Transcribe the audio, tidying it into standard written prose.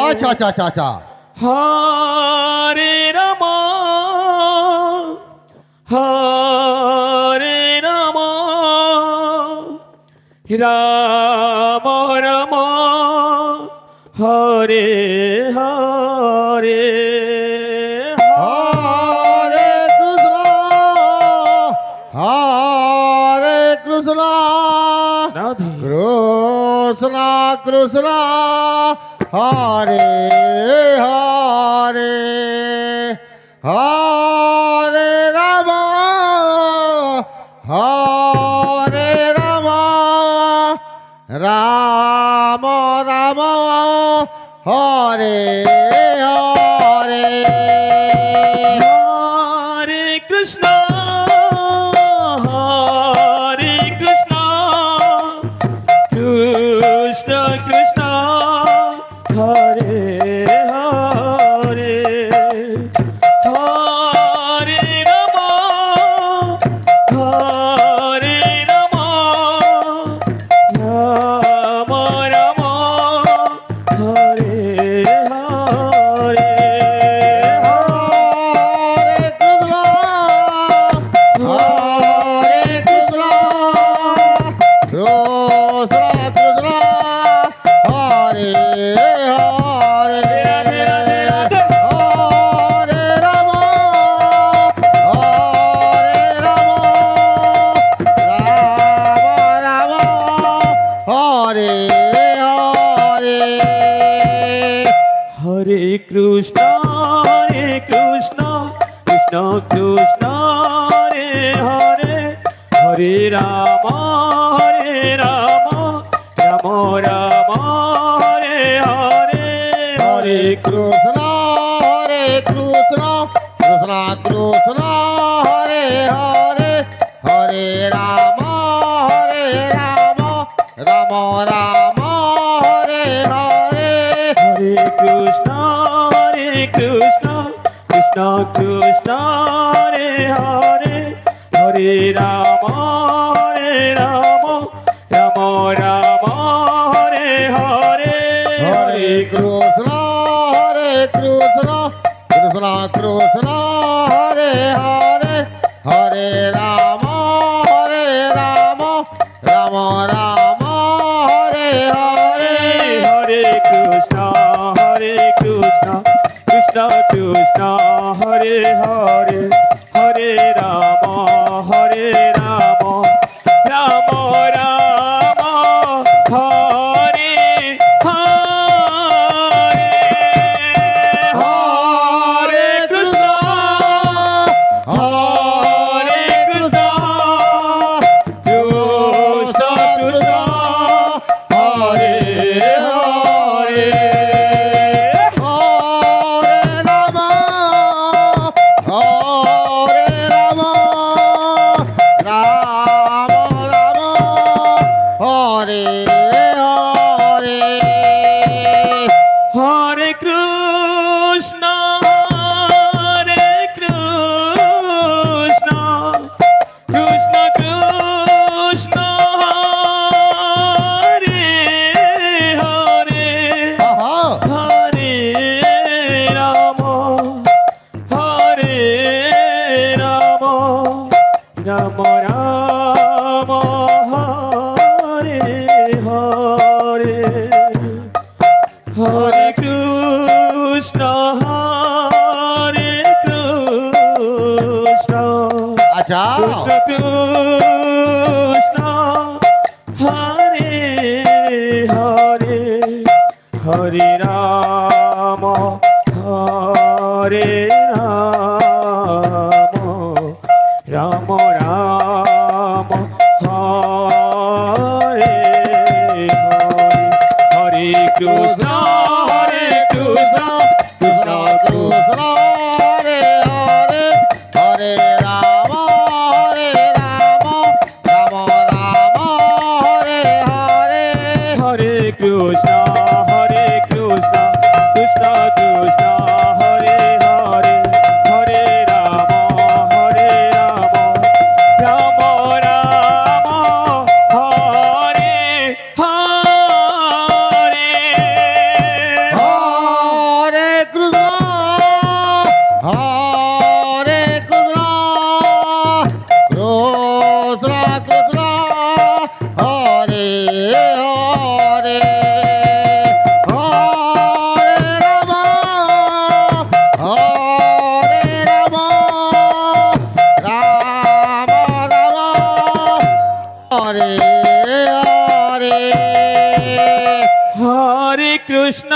আচ্ছা আচ্ছা আচ্ছা আচ্ছা। হরে রাম হরে রাম রাম রাম হরে হরে হরে কৃষ্ণ হরে কৃষ্ণ রাধে কৃষ্ণ কৃষ্ণ হরে হরে হরে রাম হরে রাম রাম রাম হরে হরে হরে কৃষ্ণ হরে কৃষ্ণ কৃষ্ণ কৃষ্ণ হরে হরে হরে রাম হরে রাম রাম রাম হরে হরে হরে কৃষ্ণ কৃষ্ণ কৃষ্ণ হরে হরে রাধে রাধে রাধে হরে রাম রাম রাম হরে হরে হরে কৃষ্ণ কৃষ্ণ কৃষ্ণ হরে হরে হরে রাম রাম রাম হরে হরে হরে কৃষ্ণ কৃষ্ণ কৃষ্ণ হরে হরে হরে রাম রাম রাম হরে হরে হরে কৃষ্ণ কৃষ্ণ কৃষ্ণ হরে হরে হরে রাম রাম রাম হরে হরে হরে কৃষ্ণ কৃষ্ণ কৃষ্ণ হরে হরে হরে রাম রাম রাম হরে হরে হরে কৃষ্ণ কৃষ্ণ কৃষ্ণ হরে হরে হরে রাম রাম রাম হরে হরে হরে কৃষ্ণ হরে কৃষ্ণ কৃষ্ণ কৃষ্ণ হরে হরে হরে কৃষ্ণ কৃষ্ণ কৃষ্ণ হরে হরে হরে রাম রাম রাম হরে হরে হরে কৃষ্ণ আচ্ছা কৃষ্ণ কৃষ্ণ হরে হরে হরে রাম রাম রাম হরে হরে হরে কৃষ্ণ কৃষ্ণ কৃষ্ণ কৃষ্ণ হরে হরে হরে রাম রাম হরে হরে হরে কৃষ্ণ কৃষ্ণ কৃষ্ণ হরে হরে হরে রাম রাম রাম হরে হরে কৃষ্ণ